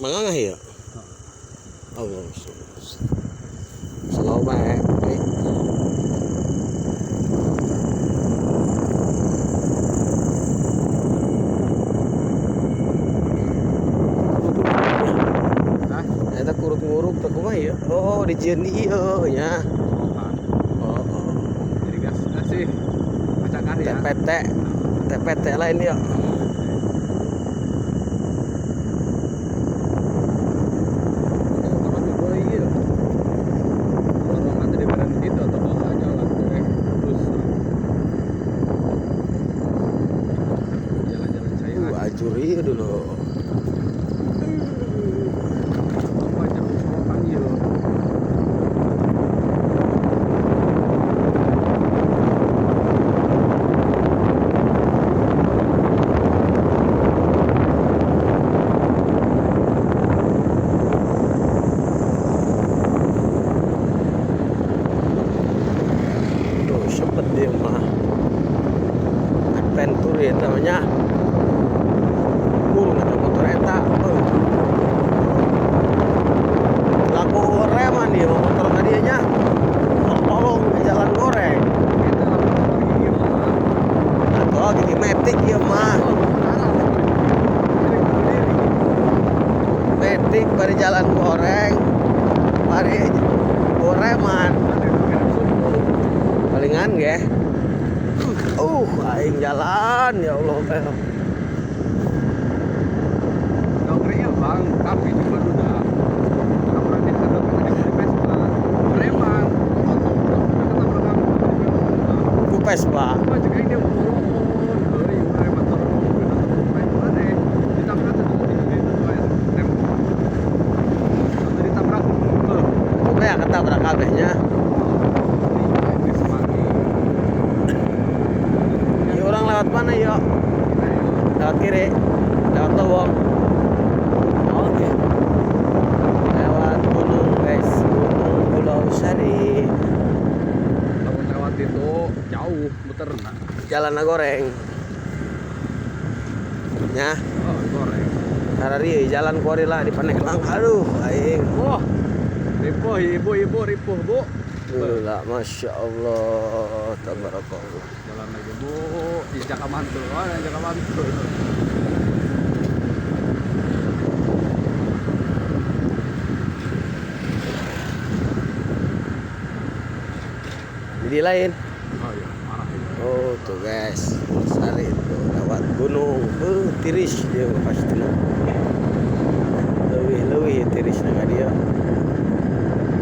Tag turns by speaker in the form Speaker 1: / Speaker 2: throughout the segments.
Speaker 1: Mangangah ya. Allah. Selalu baik. Eta kurut nguruk teh kumaha ya? Oh, di jieun ieu nya. Oh.
Speaker 2: Jadi gas sih. Macam karya.
Speaker 1: TPT lain ya. Ajuri dulu. Tuh sempet dia mah adventure ya namanya. Ada motor eta. Laku reman dia motor tadinya. Tolong jalan goreng. Atau gigi metik ya mah. Metik bari jalan goreng. Bari goreman. Palingan ge. Aing jalan ya Allah.
Speaker 2: Bang, tapi cuma udah orang di sana kan di Vespa, preman,
Speaker 1: Ku Vespa.
Speaker 2: Wah, juga dia turun, preman turun, preman deh, ditabrak itu sampai ditabrak,
Speaker 1: Oke ya ketabrak kabehnya. Ini orang lewat mana ya? Lewat kiri, lewat lowong. Sari.
Speaker 2: Kalau lewat itu jauh muter nah.
Speaker 1: Jalan goreng. Nya.
Speaker 2: Oh, goreng.
Speaker 1: Karari jalan kuari lah di Paneglang. Aduh, aing.
Speaker 2: Wah. Ripuh, Bu.
Speaker 1: Lah, Masya Allah, tabarakallah.
Speaker 2: Jalan lagi, Bu. Di Jakamantul. Oh, yang Jakamantul.
Speaker 1: Jadi lain.
Speaker 2: Oh iya, marah ini.
Speaker 1: Oh tuh guys, Sari itu lewat gunung, tiris dia pasti nah. Lebih tiris nah dia.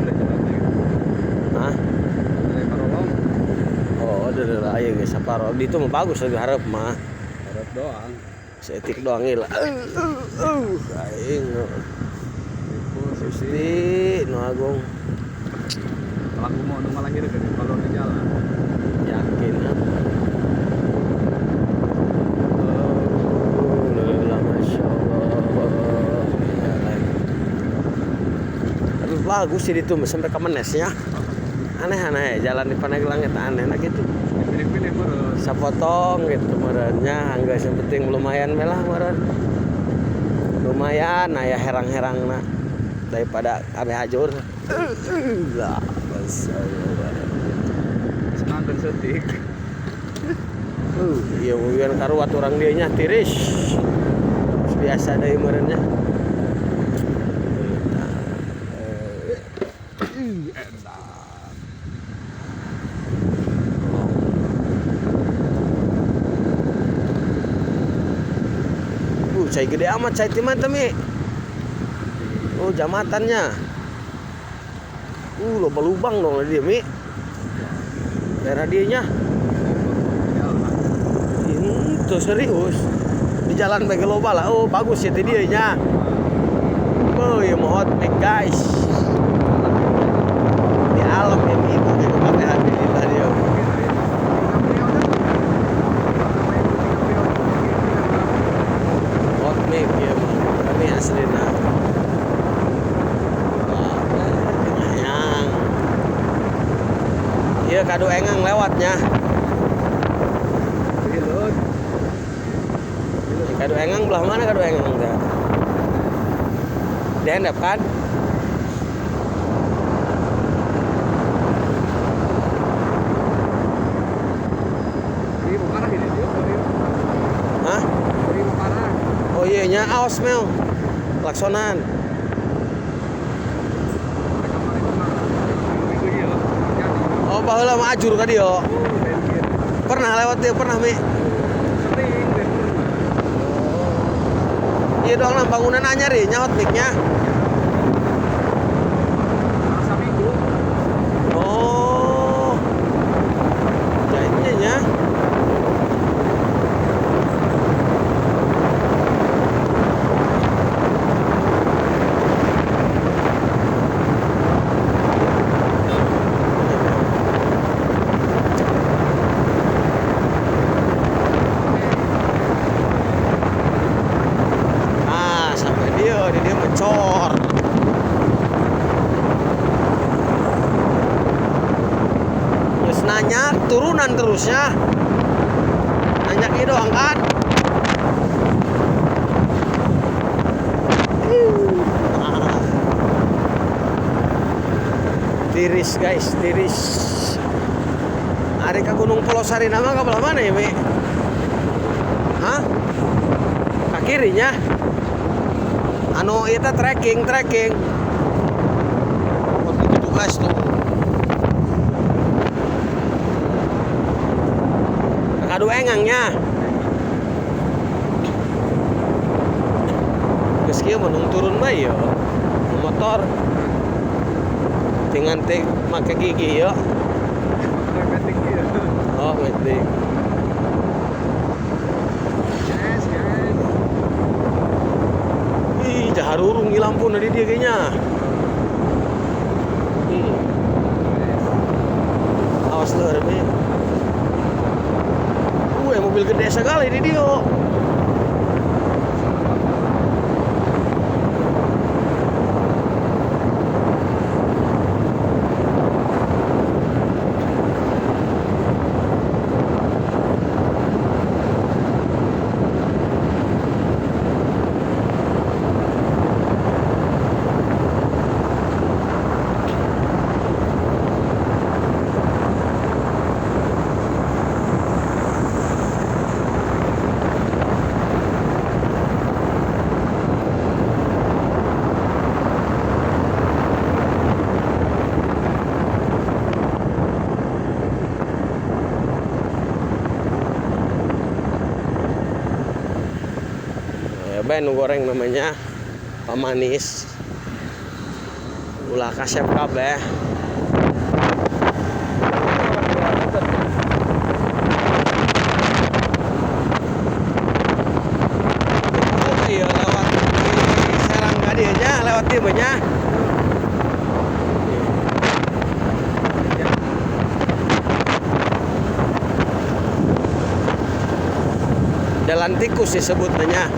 Speaker 2: Udah jalannya.
Speaker 1: Hah?
Speaker 2: Dari Parolong.
Speaker 1: Oh, udah ayo guys, saparo. Di itu mah bagus lagi harap mah.
Speaker 2: Harap doang.
Speaker 1: Setik doang ilah. Aing. Gusti nu agung.
Speaker 2: Kalau aku mau malah lahir dari kalau di jalan.
Speaker 1: Yakin Masya Allah. Tapi bagus sih itu sampai ke Menesnya. Aneh-aneh jalan di Paneglang itu aneh nah gitu.
Speaker 2: Pilih-pilih bro.
Speaker 1: Sapotong gitu merenya angga yang penting lumayan melah meren. Lumayan aya herang-herang nah daripada kabeh hajur. Lah, masyaallah.
Speaker 2: Senang dan setik.
Speaker 1: Iya mungkin karuat orang dia nya tiris. Biasa dari merenya.
Speaker 2: Enak.
Speaker 1: Cai gede amat cai timan temi. Oh, jamatannya. Loba lubang dong dia, Mi. Daerah dianya. Itu serius. Di jalan bagi loba lah. Oh, bagus ya dia nya. Oh, ya mau hot mic guys. Di alam yang itu gitu pakai hati kita dia. Hot mic ya, kami asli nah. Iya kado engang lewatnya. Kado engang belah mana kado engang teh? Dia handap kan?
Speaker 2: Ini mau parah ini dia.
Speaker 1: Hah?
Speaker 2: Ini mau parah.
Speaker 1: Oh iya nya aos mel. Laksonan. Oh baheula mah ajur ka dieu. Pernah lewat dia pernah mi.
Speaker 2: Sering dan
Speaker 1: Iya doang lah bangunan anyar ya nyaut miknya.
Speaker 2: masa minggu.
Speaker 1: Oh. Jadinya nya. Ah, sampai dia mencor. Terus nanya turunan terusnya. Nanya ini doang kan. Ah. Tiris guys, tiris. Ada ke Gunung Polosari nama ke belah mana ya, Mi? Hah? Ke kirinya? Anu itu trekking. Oh, gitu guys tuh. Kadu engangnya. Geus kieu menung turun bae ya. Motor. Dengan make gigi ya.
Speaker 2: Repeting dia.
Speaker 1: Oh, meeting.
Speaker 2: Yes, yes.
Speaker 1: Ih, jaharurung di lampu dari dia kayaknya. Awas lu, Mi. Mobil gede sekali di dia. Ben goreng namanya pemanis ulah kasep kabeh. Oh iya lewat di Serang tadi aja lewat dia banyak. Jalan tikus disebutnya.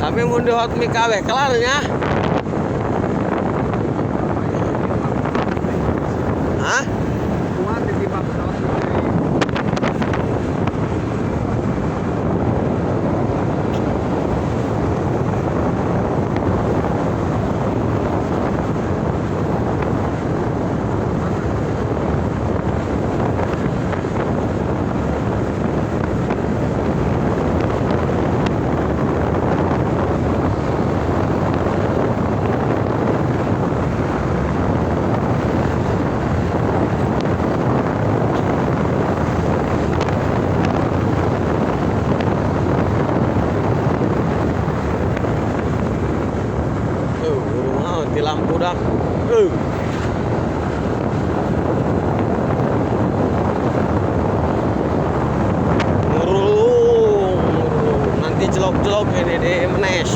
Speaker 1: Tapi mun di hot mic awe kelarnya. Hah?
Speaker 2: Kuat ditimbang pesawat gede.
Speaker 1: Oh, di lampu dah. Ngurung, nanti jelok-jelok ini di Menes.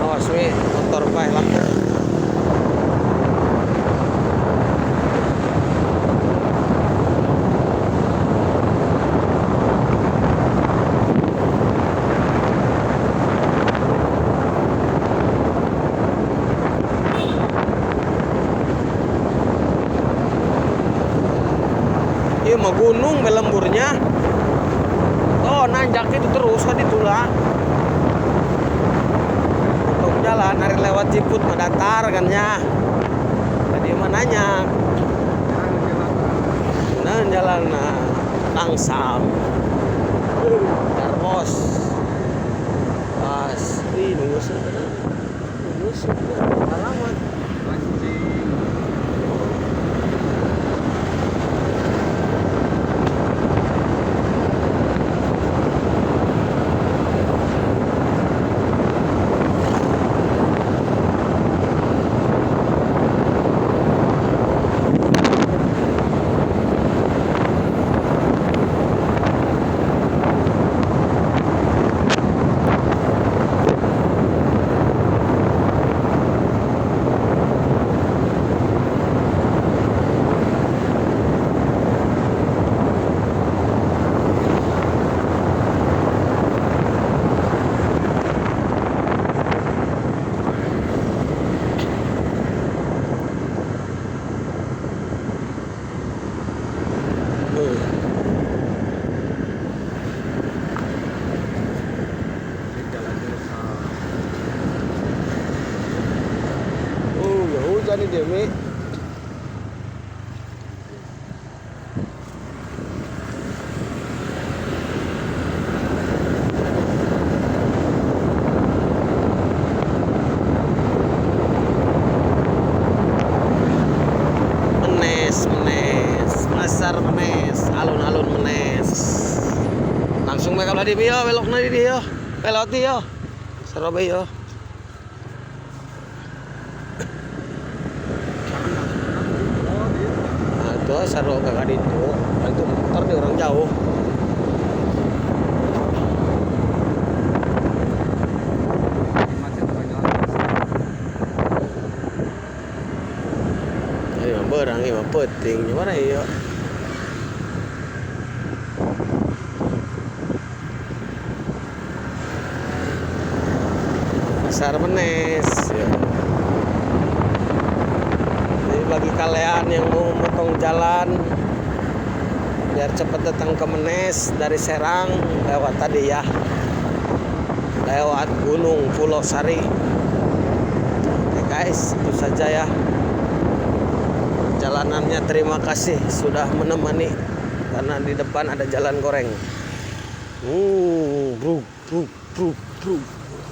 Speaker 1: Awas we, motor pae lampu. Iya mah gunung melemburnya. Oh, nanjak itu terus kan itulah. Untuk jalan hari lewat Ciput mah datar kan ya. Tadi mah nanyak. Nah, jalan langsam. Darmos. Pas, nunggu sebentar. Nunggu sebentar. Alamat. Hujan nih Demi. Pasar Menes, alun-alun Menes. Langsung mereka di dia, belok nanti dia, belok dia, Surabaya. Nah, itu Saro kakak itu, itu motor di orang jauh. Ayo berang ini mah penting, gimana ya? Pasar Menes ya. Jadi bagi kalian yang mau motong jalan biar cepat datang ke Menes dari Serang lewat tadi ya, lewat Gunung Pulau Sari. Oke guys, itu saja ya jalanannya. Terima kasih sudah menemani karena di depan ada jalan goreng. Bruk bruk bruk bruk.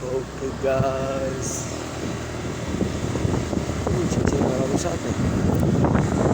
Speaker 1: Oke guys, cicing kalau rusak ya.